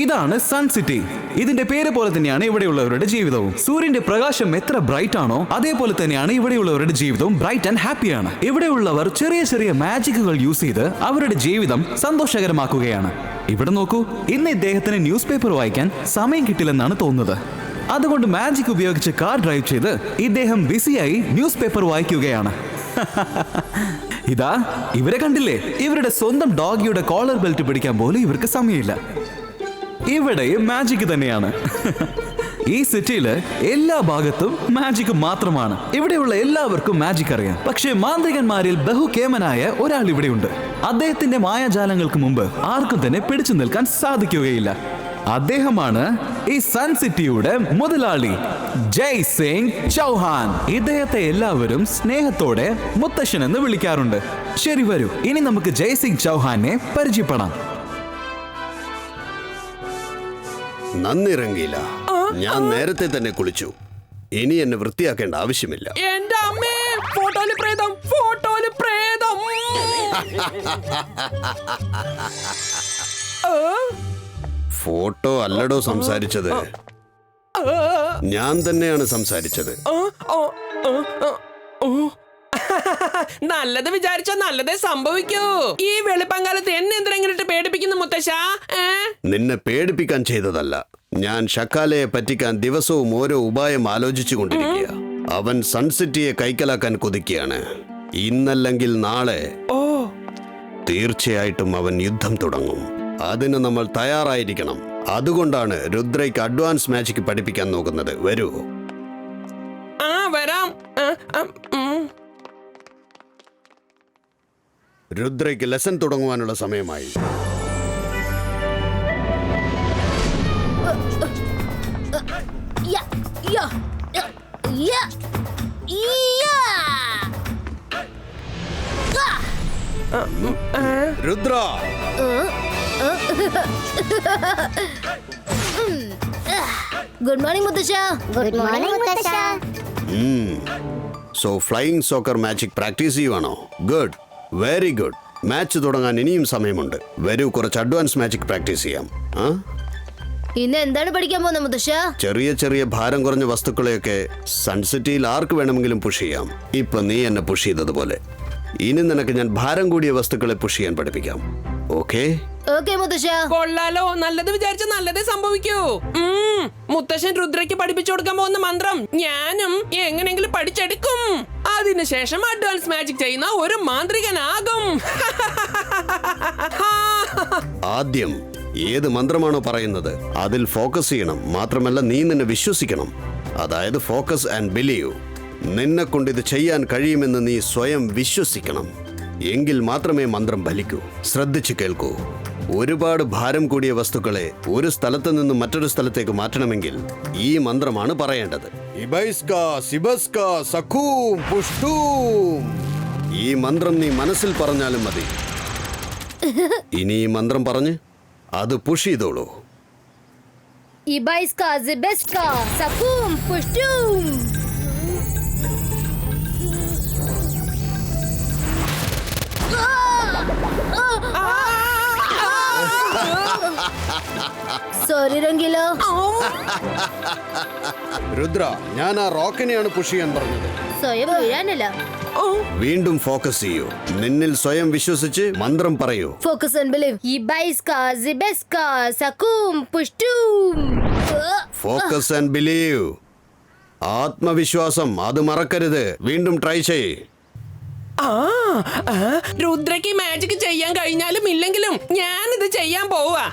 ഇതാണ് sun city. ഇതിന്റെ പേര് പോലെ തന്നെയാണ് ഇവിടെയുള്ളവരുടെ ജീവിതവും. സൂര്യന്റെ പ്രകാശം എത്ര ബ്രൈറ്റ് ആണോ അതേപോലെ തന്നെയാണ് ഇവിടെയുള്ളവരുടെ ജീവിതവും ബ്രൈറ്റ് ആൻഡ് ഹാപ്പിയാണ്. ഇവിടെയുള്ളവർ ചെറിയ ചെറിയ മാജിക്കുകൾ യൂസ് ചെയ്ത് അവരുടെ ജീവിതം സന്തോഷകരമാക്കുകയാണ്. ഇവിടെ നോക്കൂ, ഇന്ന് ഇദ്ദേഹത്തിന് ന്യൂസ് പേപ്പർ വായിക്കാൻ സമയം കിട്ടില്ലെന്നാണ് തോന്നുന്നത്. അതുകൊണ്ട് മാജിക് ഉപയോഗിച്ച് കാർ ഡ്രൈവ് ചെയ്ത് ഇദ്ദേഹം ബിസിയായി ന്യൂസ് പേപ്പർ വായിക്കുകയാണ്. ഇതാ ഇവരെ കണ്ടില്ലേ? ഇവരുടെ സ്വന്തം ഡോഗിയുടെ കോളർ ബെൽറ്റ് പിടിക്കാൻ പോലും ഇവർക്ക് സമയമില്ല. ഇവിടെ മാജിക് തന്നെയാണ്. ഈ സിറ്റിയില് എല്ലാ ഭാഗത്തും മാജിക് മാത്രമാണ്. ഇവിടെയുള്ള എല്ലാവർക്കും മാജിക് അറിയാം. പക്ഷേ മാന്ത്രികന്മാരിൽ ബഹുകേമനായ ഒരാൾ ഇവിടെയുണ്ട്. അദ്ദേഹത്തിന്റെ മായാജാലങ്ങൾക്ക് മുമ്പ് ആർക്കും തന്നെ പിടിച്ചു നിൽക്കാൻ സാധിക്കുകയില്ല. അദ്ദേഹമാണ് ഈ സൺ സിറ്റിയുടെ മുതലാളി ജയ് സിംഗ് ചൗഹാൻ. ഇദ്ദേഹത്തെ എല്ലാവരും സ്നേഹത്തോടെ മുത്തശ്ശൻ എന്ന് വിളിക്കാറുണ്ട്. ശരി, വരൂ ഇനി നമുക്ക് ജയ് സിംഗ് ചൗഹാനെ പരിചയപ്പെടാം. നന്ദി രംഗീല, ഞാൻ നേരത്തെ തന്നെ കുളിച്ചു. ഇനി എന്നെ വൃത്തിയാക്കേണ്ട ആവശ്യമില്ല. എന്റെ അമ്മേ, ഫോട്ടോയില് പ്രേതം, ഫോട്ടോയില് പ്രേതം. ഫോട്ടോ അല്ലടോ സംസാരിച്ചത്, ഞാൻ തന്നെയാണ് സംസാരിച്ചത്. നല്ലത് വിചാരിച്ചാ നല്ലതേ സംഭവിക്കൂ. ഈ വെളുപ്പങ്കാലത്ത് എന്നെ എന്തിനെങ്കിലും പേടിപ്പിക്കുന്നു മുത്തശ്ശ? നിന്നെ പേടിപ്പിക്കാൻ ചെയ്തതല്ല. ഞാൻ ഷക്കാലയെ പറ്റിക്കാൻ ദിവസവും ഓരോ ഉപായം ആലോചിച്ചു കൊണ്ടിരിക്കുക. അവൻ സൺസിറ്റിയെ കൈക്കലാക്കാൻ കൊതിക്കുകയാണ്. ഇന്നല്ലെങ്കിൽ നാളെ തീർച്ചയായിട്ടും അവൻ യുദ്ധം തുടങ്ങും. അതിന് നമ്മൾ തയ്യാറായിരിക്കണം. അതുകൊണ്ടാണ് രുദ്രയ്ക്ക് അഡ്വാൻസ് മാജിക് പഠിപ്പിക്കാൻ നോക്കുന്നത്. വരൂ. വരാം. രുദ്രയ്ക്ക് ലെസൺ തുടങ്ങുവാനുള്ള സമയമായി. രുദ്ര, ഗുഡ് മോർണിംഗ് മുത്തശ്ശ. ഗുഡ് മോർണിംഗ് മുത്തശ്ശ. So flying soccer magic practice ചെയ്യുവാണോ? Good, very good. മാച്ച് തുടങ്ങാൻ ഇനിയും സമയമുണ്ട്. വരൂ, കുറച്ച് അഡ്വാൻസ് മാജിക് പ്രാക്ടീസ് ചെയ്യാം. ഇന്ന് എന്താണ് പഠിക്കാൻ പോകുന്നത് മുത്തശ്ശ? ചെറിയ ചെറിയ ഭാരം കുറഞ്ഞ വസ്തുക്കളെയൊക്കെ സൺസിറ്റിയിൽ ആർക്ക് വേണമെങ്കിലും പുഷ് ചെയ്യാം. ഇപ്പൊ നീ എന്നെ പുഷ് ചെയ്തതുപോലെ ഇനി നിനക്ക് ഞാൻ ഭാരം കൂടിയ വസ്തുക്കളെ പുഷ് ചെയ്യാൻ പഠിപ്പിക്കാം. ഓക്കേ? ഓക്കേ മുത്തശ്ശ. കൊള്ളാലോ, നല്ലത് വിചാരിച്ച നല്ലതേ സംഭവിക്കൂ. മുത്തശ്ശൻ രുദ്രയ്ക്ക് പഠിപ്പിച്ചു കൊടുക്കാൻ പോകുന്ന മന്ത്രം ഞാനും എങ്ങനെങ്കിലും പഠിച്ചെടുക്കും. അതിനുശേഷം അഡ്വാൻസ് മാജിക് ചെയ്യുന്ന ഒരു മാന്ത്രികനാകും. ആദ്യം ഏത് മന്ത്രമാണോ പറയുന്നത് അതിൽ ഫോക്കസ് ചെയ്യണം. മാത്രമല്ല നീ നിന്നെ വിശ്വസിക്കണം. അതായത് ഫോക്കസ് ആൻഡ് ബിലീവ്. നിന്നെ കൊണ്ട് ഇത് ചെയ്യാൻ കഴിയുമെന്ന് നീ സ്വയം വിശ്വസിക്കണം. എങ്കിൽ മാത്രമേ മന്ത്രം ഫലിക്കൂ. ശ്രദ്ധിച്ചു കേൾക്കൂ. ഒരുപാട് ഭാരം കൂടിയ വസ്തുക്കളെ ഒരു സ്ഥലത്ത് നിന്ന് മറ്റൊരു സ്ഥലത്തേക്ക് മാറ്റണമെങ്കിൽ ഈ മന്ത്രമാണ് പറയേണ്ടത്. ഈ മന്ത്രം നീ മനസ്സിൽ പറഞ്ഞാലും മതി. ഇനി ഈ മന്ത്രം പറഞ്ഞ് അത് പുഷ് ചെയ്തോളൂ. ഇബൈസ്ക സിബെസ്ക സകൂം പുഷ്ടും. സോറി രംഗീല. രുദ്ര, ഞാൻ ആ റോക്കിനെയാണ് പുഷ് ചെയ്യാൻ പറഞ്ഞത്, സ്വയം വീഴാനല്ല. വീണ്ടും ഫോക്കസ് ചെയ്യൂ. നിന്നിൽ സ്വയം വിശ്വസിച്ച് മന്ത്രം പറയൂ. Focus and believe. ഇബൈസ്ക സിബെസ്ക സകൂം പുഷ്ടും. Focus and believe. ആത്മവിശ്വാസം, അത് മറക്കരുത്. വീണ്ടും ട്രൈ ചെയ്യ്. രുദ്രയ്ക്ക് മാജിക് ചെയ്യാൻ കഴിഞ്ഞാലും ഇല്ലെങ്കിലും ഞാനിത് ചെയ്യാൻ പോവാ.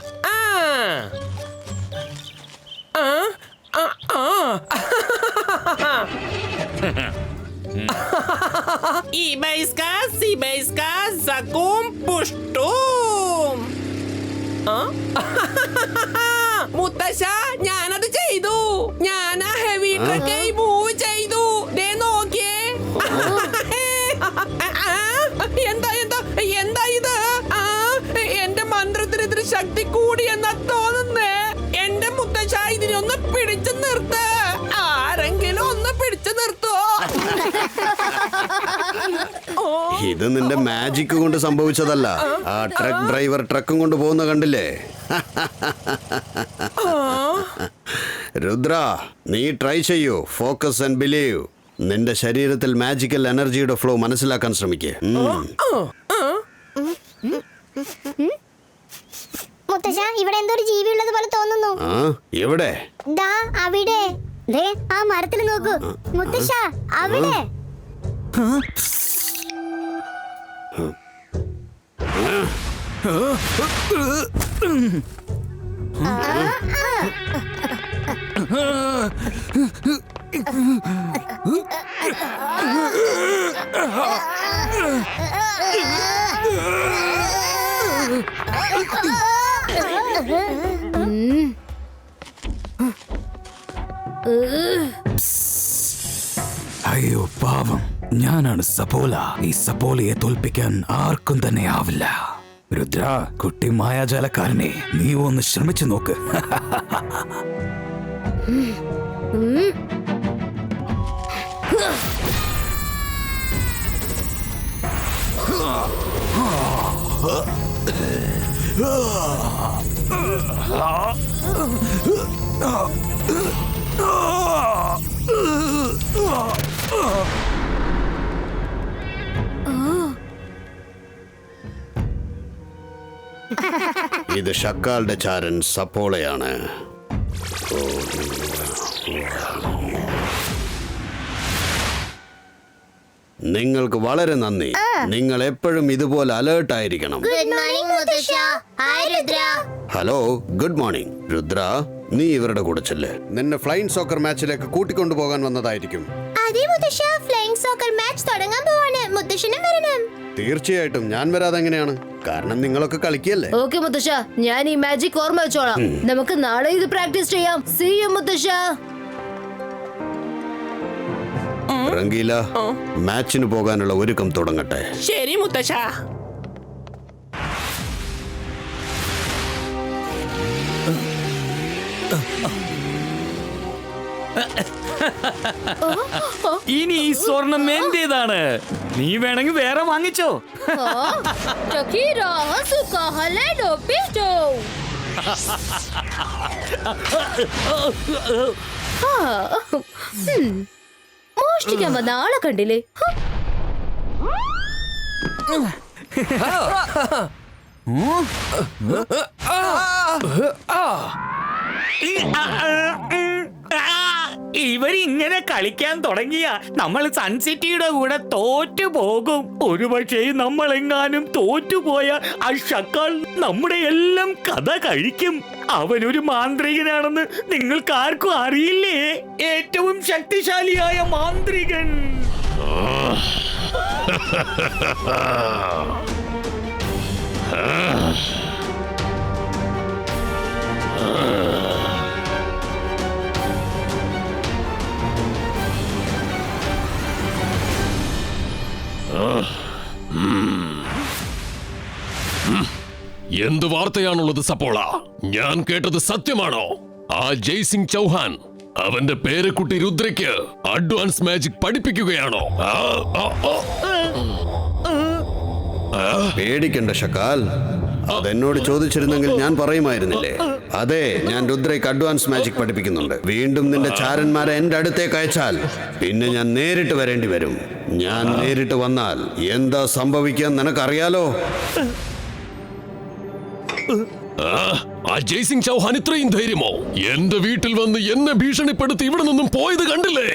മുത്തശ്ശ, ഞാനത് ചെയ്തു. ഞാൻ ആ ഹെവി ട്രക്ക് മൂവ് ചെയ്തു. ദേ നോക്കിയേ. എന്താ എന്താ എന്താ ഇത്? എന്റെ മന്ത്രത്തിന് ശക്തി കൂടിയെന്നാ തോന്നുന്നേ. എന്റെ മുത്തശ്ശ, ഇതിനെ ഒന്ന് പിടിച്ചു നിർത്ത്. ആരെങ്കിലും ഒന്ന് പിടിച്ചു നിർത്തോ? ഇത് നിന്റെ മാജിക് കൊണ്ട് സംഭവിച്ചതല്ല. ആ ട്രക്ക് ഡ്രൈവർ ട്രക്കും കൊണ്ട് പോകുന്ന കണ്ടില്ലേ? രുദ്ര, നീ ട്രൈ ചെയ്യൂ. Focus and believe. നിന്റെ ശരീരത്തിൽ മാജിക്കൽ എനർജിയുടെ ഫ്ലോ മനസ്സിലാക്കാൻ ശ്രമിക്കേ. മുത്തശ്ശ, ഇവിടെ എന്തോ ഒരു ജീവി ഉള്ളത് പോലെ തോന്നുന്നു. എവിടെ? ദാ അവിടെ. ദേ ആ മരത്തിൽ നോക്കൂ മുത്തശ്ശ, അവിടെ. അയ്യോ പാവം, ഞാനാണ് സപോല. ഈ സപോലയെ തോൽപ്പിക്കാൻ ആർക്കും തന്നെ ആവില്ല. രുദ്ര, കുട്ടി മായാജാലക്കാരനെ, നീ ഒന്ന് ശ്രമിച്ചു നോക്ക്. ഇത് ഷക്കാളുടെ ചാരൻ സപ്പോളയാണ്. നിങ്ങൾക്ക് വളരെ നന്ദി. നിങ്ങൾ എപ്പോഴും ഇതുപോലെ അലേർട്ട് ആയിരിക്കണം. ഗുഡ് മോർണിംഗ് മുത്തശ്ശ. Hi Rudra. Hello, good morning. Rudra, നീ ഇവരുടെ കൂടെ ചെല്ല്. നിന്നെ ഫ്ലൈയിങ് സോക്കർ മാച്ചിലേക്ക് കൂട്ടിക്കൊണ്ടു പോകാൻ വന്നതായിരിക്കും. അതെ മുത്തശ്ശ, ഫ്ലൈയിങ് സോക്കർ മാച്ച് തുടങ്ങാൻ പോവാണ്. മുത്തശ്ശനും വരണം. തീർച്ചയായിട്ടും ഞാൻ വരാതെ എങ്ങനെയാണ്? കാരണം നിങ്ങളൊക്കെ കളിക്കല്ലേ. ഓക്കെ മുത്തശ്ശ, ഞാൻ ഈ മാജിക് ഓർമ്മ വെച്ചോളാം. നമുക്ക് നാളെ ഇത് പ്രാക്ടീസ് ചെയ്യാം. See you മുത്തശ്ശ. റംഗീല, മാച്ചിന് പോകാനുള്ള ഒരുക്കം തുടങ്ങട്ടെ. ശരി മുത്തശ്ശ. ഇനി ഈ സ്വർണം എന്റേതാണ്. നീ വേണമെങ്കിൽ വേറെ വാങ്ങിച്ചോ. Shakira, Asuka, Haledo, Pisto. മോഷ്ടിക്കാൻ വന്ന ആളെ കണ്ടില്ലേ? ഇവരിങ്ങനെ കളിക്കാൻ തുടങ്ങിയ നമ്മൾ സൺസിറ്റിയുടെ കൂടെ തോറ്റു പോകും. ഒരുപക്ഷെ നമ്മളെങ്ങാനും തോറ്റുപോയ ആ ഷക്കാൾ നമ്മുടെ എല്ലാം കഥ കഴിക്കും. അവനൊരു മാന്ത്രികനാണെന്ന് നിങ്ങൾക്ക് ആർക്കും അറിയില്ലേ? ഏറ്റവും ശക്തിശാലിയായ മാന്ത്രികൻ. എന്ത് വാർത്തയാണുള്ളത് സപ്പോള? ഞാൻ കേട്ടത് സത്യമാണോ? ആ ജയ്സിംഗ് ചൗഹാൻ അവന്റെ പേരക്കുട്ടി രുദ്രയ്ക്ക് അഡ്വാൻസ് മാജിക് പഠിപ്പിക്കുകയാണോ? പേടിക്കണ്ട ഷക്കാൽ, അതെന്നോട് ചോദിച്ചിരുന്നെങ്കിൽ ഞാൻ പറയുമായിരുന്നില്ലേ. അതെ, ഞാൻ രുദ്രയ്ക്ക് അഡ്വാൻസ് മാജിക് പഠിപ്പിക്കുന്നുണ്ട്. വീണ്ടും നിന്റെ ചാരന്മാരെ എന്റെ അടുത്തേക്ക് അയച്ചാൽ പിന്നെ ഞാൻ നേരിട്ട് വരേണ്ടി വരും. ഞാൻ നേരിട്ട് വന്നാൽ എന്താ സംഭവിക്കാൻ നിനക്കറിയാലോ. ആ ജയ്സിംഗ് ചൗഹാൻ ഇത്രയും ധൈര്യമോ? എന്റെ വീട്ടിൽ വന്ന് എന്നെ ഭീഷണിപ്പെടുത്തി ഇവിടെ നിന്നും പോയത് കണ്ടില്ലേ?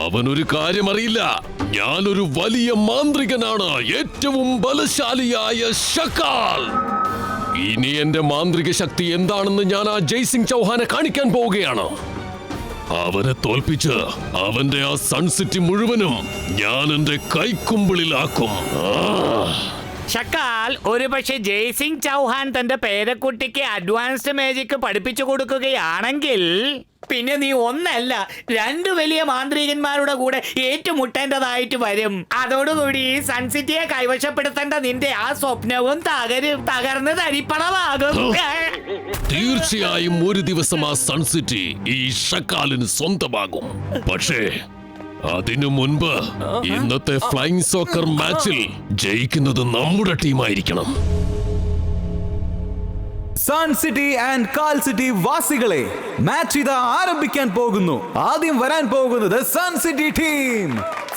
അവനൊരു കാര്യം അറിയില്ല. ഞാനൊരു വലിയ മാന്ത്രികനാണ്, ഏറ്റവും ബലശാലിയായ ഷക്കാൽ. ഇനി എന്റെ മാന്ത്രിക ശക്തി എന്താണെന്ന് ഞാൻ ആ ജയ്സിംഗ് ചൗഹാനെ കാണിക്കാൻ പോവുകയാണ്. അവനെ തോൽപ്പിച്ച് അവന്റെ ആ സൺസിറ്റി മുഴുവനും ഞാൻ എന്റെ കൈക്കുമ്പിളിലാക്കും. ഷക്കാൽ, ഒരു പക്ഷെ ജയ്സിംഗ് ചൗഹാൻ തന്റെ പേരക്കുട്ടിക്ക് അഡ്വാൻസ്ഡ് മാജിക് പഠിപ്പിച്ചു കൊടുക്കുകയാണെങ്കിൽ പിന്നെ നീ ഒന്നല്ല 2 വലിയ മാന്ത്രികന്മാരുടെ കൂടെ ഏറ്റുമുട്ടേണ്ടതായിട്ട് വരും. അതോടുകൂടി സൺസിറ്റിയെ കൈവശപ്പെടുത്തേണ്ട നിന്റെ ആ സ്വപ്നവും തകർന്ന് തരിപ്പണമാകും. തീർച്ചയായും ഒരു ദിവസം ആ സൺസിറ്റി ഈ ഷക്കാലിന് സ്വന്തമാകും. പക്ഷേ അതിനു മുൻപ് ഇന്നത്തെ ഫ്ലൈയിങ് സോക്കർ മാച്ചിൽ ജയിക്കുന്നത് നമ്മുടെ ടീമായിരിക്കണം. സൺ സിറ്റി ആൻഡ് കാൽ സിറ്റി വാസികളെ, മാച്ച് ഇതാ ആരംഭിക്കാൻ പോകുന്നു. ആദ്യം വരാൻ പോകുന്നത് sun city team.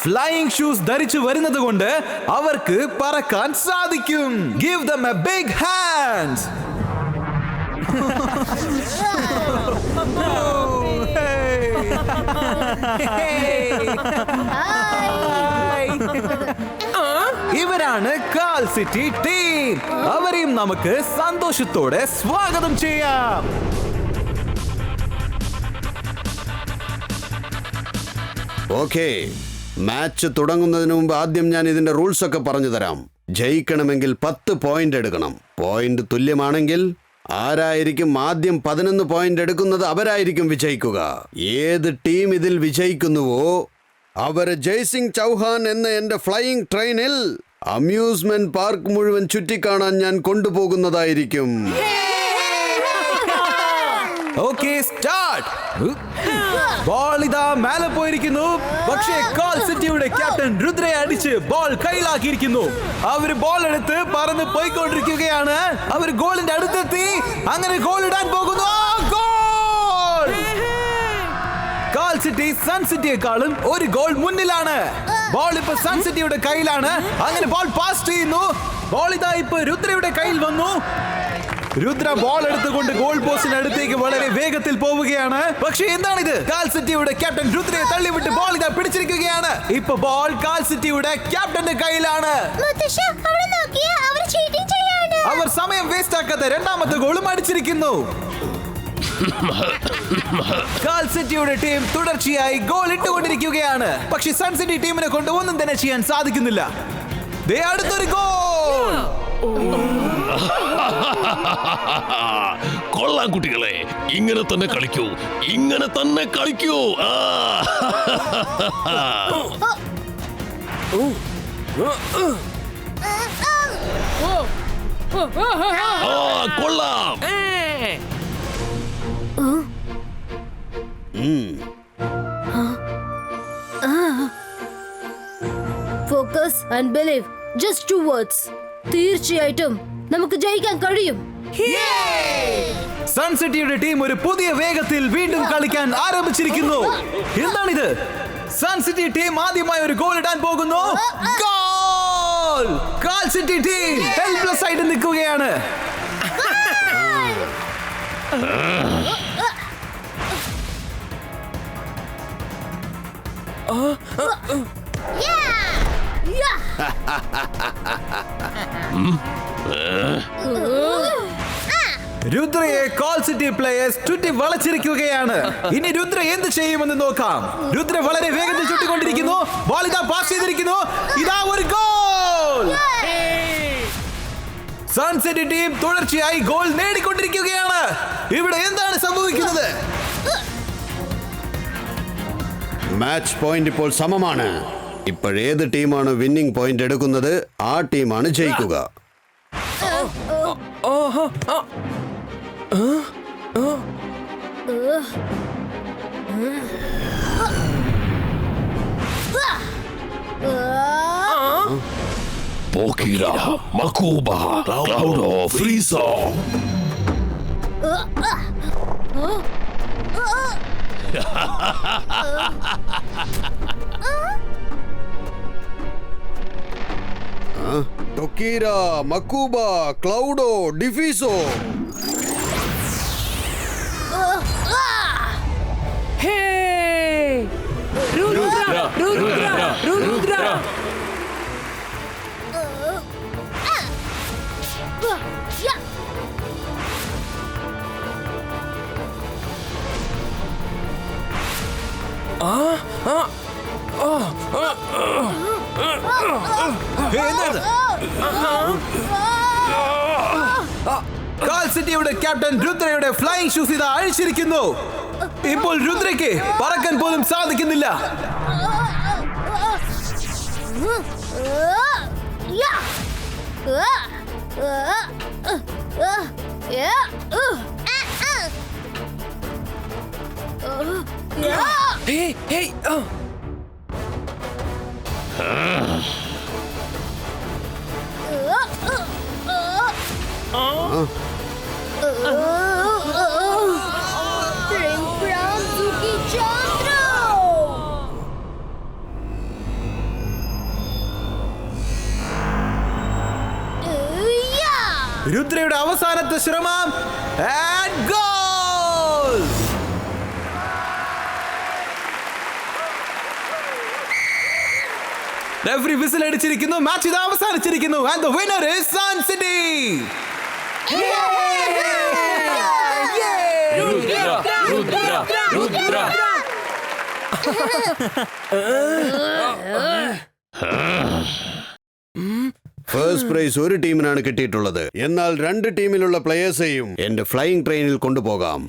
Flying shoes ധരിച്ചു വരുന്നത് കൊണ്ട് അവർക്ക് പറക്കാൻ സാധിക്കും. Give them a big hand. ഇവരാണ് കാൽ സിറ്റി ടീം. അവരെയും നമുക്ക് സന്തോഷത്തോടെ സ്വാഗതം ചെയ്യാം. ഓക്കെ, മാച്ച് തുടങ്ങുന്നതിന് മുമ്പ് ആദ്യം ഞാൻ ഇതിന്റെ റൂൾസ് ഒക്കെ പറഞ്ഞു തരാം. ജയിക്കണമെങ്കിൽ 10 പോയിന്റ് എടുക്കണം. പോയിന്റ് തുല്യമാണെങ്കിൽ ആരായിരിക്കും ആദ്യം 11 പോയിന്റ് എടുക്കുന്നത് അവരായിരിക്കും വിജയിക്കുക. ഏത് ടീം ഇതിൽ വിജയിക്കുന്നുവോ അവര് ജയ്സിംഗ് ചൗഹാൻ എന്ന എന്റെ ഫ്ലൈയിങ് ട്രെയിനിൽ അമ്യൂസ്മെന്റ് പാർക്ക് മുഴുവൻ ചുറ്റിക്കാണാൻ ഞാൻ കൊണ്ടുപോകുന്നതായിരിക്കും. Okay, start. ബോൾ ഇതാ മേലെ പോയിരിക്കുന്നു. പക്ഷേ കാൽ സിറ്റിയുടെ ക്യാപ്റ്റൻ രുദ്രയെ അടിച്ച് ബോൾ കയ്യിലാക്കിയിരിക്കുന്നു. അവര് ബോൾ എടുത്ത് പറന്ന് പോയിക്കൊണ്ടിരിക്കുകയാണ്. അവർ ഗോളിന്റെ അടുത്തെത്തി. അങ്ങനെ ഗോൾ ഇടാൻ പോകുന്നു. ഗോൾ! കാൽ സിറ്റി സൺ സിറ്റിയെക്കാളും ഒരു ഗോൾ മുന്നിലാണ്. ബോൾ ഇപ്പൊ സൺ സിറ്റിയുടെ കയ്യിലാണ്. അങ്ങനെ ബോൾ പാസ് ചെയ്യുന്നു. ബോൾ ഇതാ ഇപ്പൊ രുദ്രയുടെ കയ്യിൽ വന്നു. രുദ്ര ബോൾ എടുത്തുകൊണ്ട് ഗോൾ പോസ്റ്റിന് അടുത്തേക്ക് വളരെ വേഗത്തിൽ പോവുകയാണ്. പക്ഷേ എന്താണിത്? കാൽ സിറ്റിയുടെ ക്യാപ്റ്റൻ രുദ്രയെ തള്ളിവിട്ട് ബോൾ ഇതാ പിടിച്ചിരിക്കുകയാണ്. ഇപ്പൊ ബോൾ കാൽ സിറ്റിയുടെ ക്യാപ്റ്റന്റെ കയ്യിലാണ്. അവർ സമയം വേസ്റ്റ് ആക്കാത്ത രണ്ടാമത്തെ ഗോളും അടിച്ചിരിക്കുന്നു. കാൽ സിറ്റിയുടെ ടീം തുടർച്ചയായി ഗോൾ ഇട്ടുകൊണ്ടിരിക്കുകയാണ്. പക്ഷേ സൺ സിറ്റി ടീമിനെ കൊണ്ട് ഒന്നും തന്നെ ചെയ്യാൻ സാധിക്കുന്നില്ല. ദേ അടുത്തൊരു ഗോൾ. കൊള്ളാം കുട്ടികളെ, ഇങ്ങനെ തന്നെ കളിക്കൂ, ഇങ്ങനെ തന്നെ കളിക്കൂ. കൊള്ളാം. Focus and believe. Just 2 words. തീർച്ചയായിട്ടും നമുക്ക് ജയിക്കാൻ കഴിയും. സൺ സിറ്റിയുടെ ടീം ഒരു പുതിയ വേഗത്തിൽ വീണ്ടും കളിക്കാൻ ആരംഭിച്ചിരിക്കുന്നു. എന്താണിത്? സൺ സിറ്റി ടീം ആദ്യമായി ഒരു ഗോൾ ഇടാൻ പോകുന്നു. ഗോൾ! കാൽ സിറ്റി ടീം ഹെൽപ്ലെസ് ആയിട്ട് നിൽക്കുകയാണ്. രുദ്രയെ കാൽ സിറ്റി പ്ലേയേഴ്സ് ചുറ്റി വളച്ചിരിക്കുകയാണ്. ഇനി രുദ്ര എന്ത് ചെയ്യുമെന്ന് നോക്കാം. രുദ്ര വളരെ വേഗത്തിൽ ചുട്ടിക്കൊണ്ടിരിക്കുന്നു. ബോൾ ഇതാ പാസ് ചെയ്തിരിക്കുന്നു. ഇതാ ഒരു ഗോൾ. സൺ സിറ്റി ടീം തുടർച്ചയായി ഗോൾ നേടിക്കൊണ്ടിരിക്കുകയാണ്. ഇവിടെ എന്താണ് സംഭവിക്കുന്നത്? മാച്ച് പോയിന്റ് ഇപ്പോൾ സമമാണ്. ഇപ്പോഴേത് ടീമാണ് വിന്നിംഗ് പോയിന്റ് എടുക്കുന്നത് ആ ടീമാണ് ജയിക്കുക. Pokira, Makuba, Cloudo, Friso. ടൊക്കീര, മക്കൂബ, ക്ലൗഡോ, ഡിഫീസോ. കാൽ സിറ്റിയുടെ ക്യാപ്റ്റൻ രുദ്രയുടെ ഫ്ലൈയിങ് ഷൂസ് ഇതാ അഴിച്ചിരിക്കുന്നു. ഇപ്പോൾ രുദ്രയ്ക്ക് പറക്കാൻ പോലും സാധിക്കുന്നില്ല. രുദ്രയുടെ അവസാനത്തെ ശ്രമം and goal! റെഫറി വിസിൽ അടിച്ചിരിക്കുന്നു. മാച്ച് ഇത് അവസാനിച്ചിരിക്കുന്നു. And the winner is Sun City. First prize ഒരു ടീമിനാണ് കിട്ടിയിട്ടുള്ളത്. എന്നാൽ 2 ടീമിലുള്ള പ്ലേയേഴ്സെയും എന്റെ ഫ്ലൈയിങ് ട്രെയിനിൽ കൊണ്ടുപോകാം.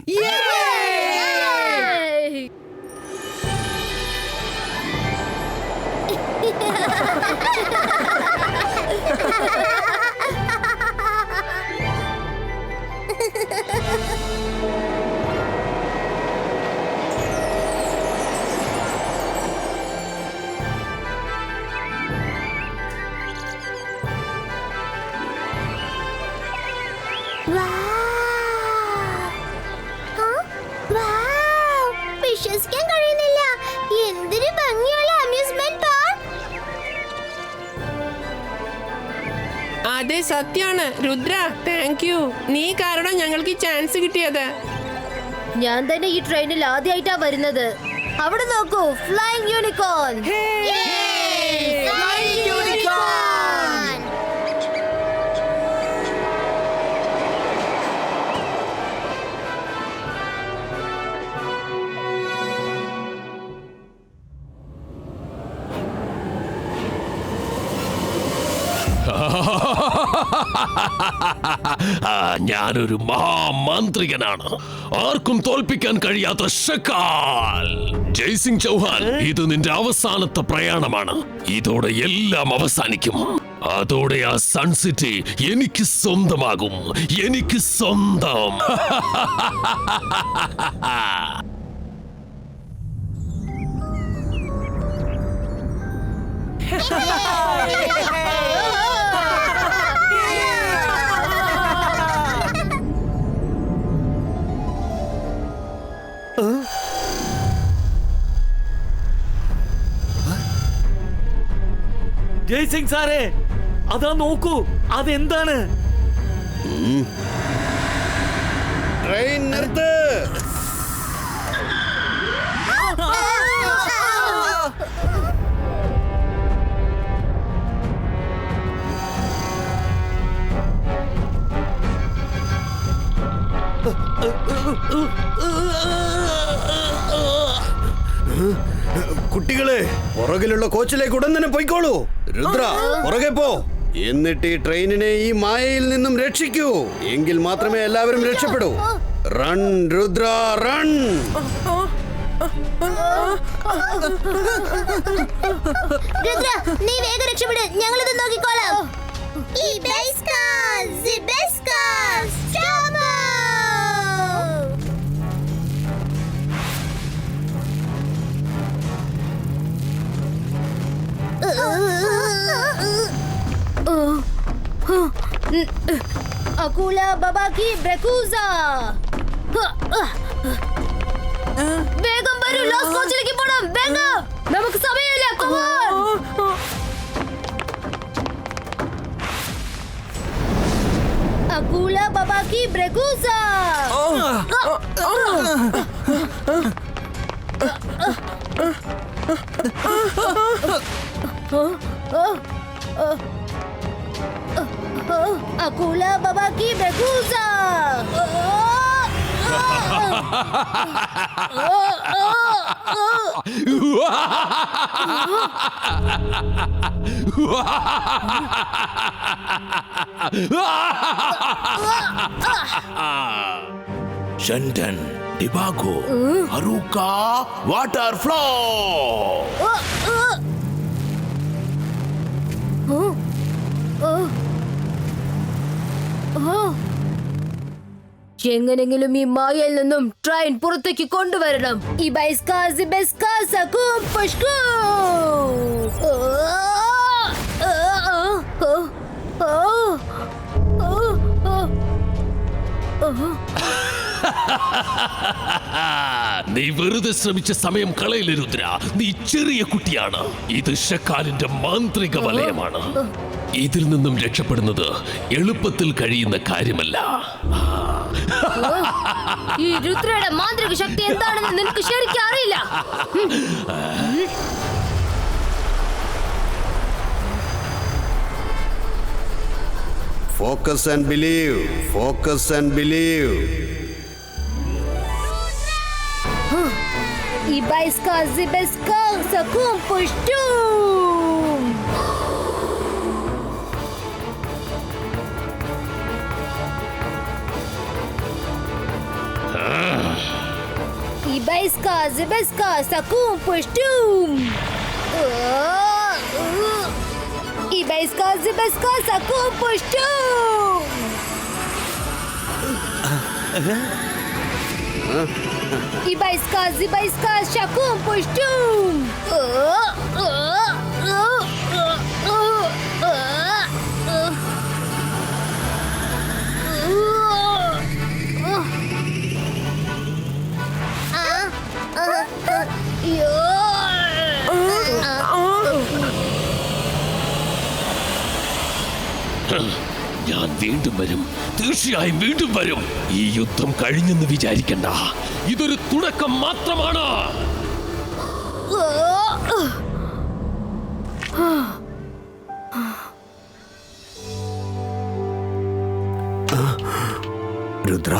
വിശ്വസിക്കാൻ കഴിയുന്നില്ല. എന്തൊരു ഭംഗിയുള്ള അമ്യൂസ്മെന്റ് പാർക്ക്. അതെ, സത്യാണ് രുദ്ര. Thank you. നീ കാരണം ഞങ്ങൾക്ക് ഈ ചാൻസ് കിട്ടിയത്. ഞാൻ തന്നെ ഈ ട്രെയിനിൽ ആദ്യമായിട്ടാ വരുന്നത്. അവിടെ നോക്കൂ, ഫ്ലൈയിങ് യൂണിക്കോൺ. ഞാനൊരു മഹാമാന്ത്രികനാണ്. ആർക്കും തോൽപ്പിക്കാൻ കഴിയാത്ത ഷക്കാൽ. ജയ്സിംഗ് ചൗഹാൻ, ഇത് നിന്റെ അവസാനത്തെ പ്രയാണമാണ്. ഇതോടെ എല്ലാം അവസാനിക്കും. അതോടെ ആ സൺ സിറ്റി എനിക്ക് സ്വന്തമാകും. എനിക്ക് സ്വന്തം. ജയ്സിംഗ് സാറേ, അതാ നോക്കൂ, അതെന്താണ്? ട്രെയിൻ നിർത്ത്. കുട്ടികളെ, പുറകിലുള്ള കോച്ചിലേക്ക് ഉടൻ തന്നെ പോയിക്കോളൂ. രുദ്ര, പുറകെ പോ. എന്നിട്ട് ഈ ട്രെയിനിനെ ഈ മായയിൽ നിന്നും രക്ഷിക്കൂ. എങ്കിൽ മാത്രമേ എല്ലാവരും രക്ഷപ്പെടൂ. Run Rudra, run. രുദ്ര, നീ വേഗം രക്ഷപ്പെട്. ഞങ്ങളിത് നോക്കിക്കോളാം. അകൂല ബബാക്കി ബ്രക്കൂസ. വേഗം വരൂ, ലോസ് കോച്ചിലേക്ക് പോണം. വേഗം, നമുക്ക് സമയമില്ല. Come on. അകൂല ബബാക്കി ബ്രക്കൂസ. Akula babaki bekuza. Shantan, Dibago, Haruka, water flow. എങ്ങനെങ്കിലും ഈ മായയിൽ നിന്നും ട്രെയിൻ പുറത്തേക്ക് കൊണ്ടുവരണം. നീ വെറുതെ ശ്രമിച്ച സമയം കളയില്ല രുദ്ര. നീ ചെറിയ കുട്ടിയാണ്. ഇത് ഷക്കാലിന്റെ മാന്ത്രിക വലയമാണ്. ഇതിൽ നിന്നും രക്ഷപ്പെടുന്നത് എളുപ്പത്തിൽ കഴിയുന്ന കാര്യമല്ല. ഈ രുദ്രയുടെ മാന്ത്രിക ശക്തി എന്താണെന്ന് നിനക്ക് ശരിക്കും അറിയില്ല. Focus and believe. Focus and believe. Ibaiska zibeska sakum pushtum. Ibaiska zibeska sakum pushtum. Ibaiska zibeska sakum pushtum. Ibaiska zibaiska shakum pushtum. ഞാൻ വീണ്ടും വരും. തീർച്ചയായും വീണ്ടും വരും. ഈ യുദ്ധം കഴിഞ്ഞെന്ന് വിചാരിക്കണ്ട. ഇതൊരു തുടക്കം മാത്രമാണ്. രുദ്ര,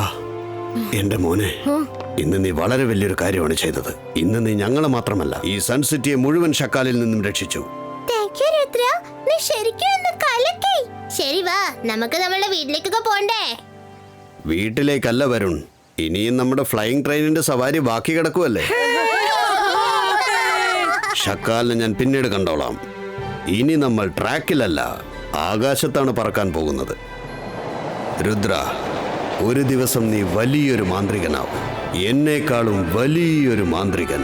എന്റെ മോനെ, ഇന്ന് നീ വളരെ വലിയൊരു കാര്യമാണ് ചെയ്തത്. ഇന്ന് നീ ഞങ്ങളെ മാത്രമല്ല, ഈ സൺ സിറ്റിയെ മുഴുവൻ ഷക്കാലിൽ നിന്നും രക്ഷിച്ചു. താങ്ക് യു രുദ്ര, നീ ശരിക്കും ഒന്ന് കലക്കി. ശരി വാ, നമുക്ക് നമ്മളുടെ വീട്ടിലേക്കൊക്കെ പോണ്ടേ? വീട്ടിലേക്കല്ല വരുൺ, ഇനിയും നമ്മുടെ ഫ്ലൈയിങ് ട്രെയിനിന്റെ സവാരി ബാക്കി കിടക്കുമല്ലേ. ഷക്കാലിനെ ഞാൻ പിന്നീട് കണ്ടോളാം. ഇനി നമ്മൾ ട്രാക്കിലല്ല, ആകാശത്താണ് പറക്കാൻ പോകുന്നത്. രുദ്ര, ഒരു ദിവസം നീ വലിയൊരു മാന്ത്രികനാവും. എന്നേക്കാളും വലിയൊരു മാന്ത്രികൻ.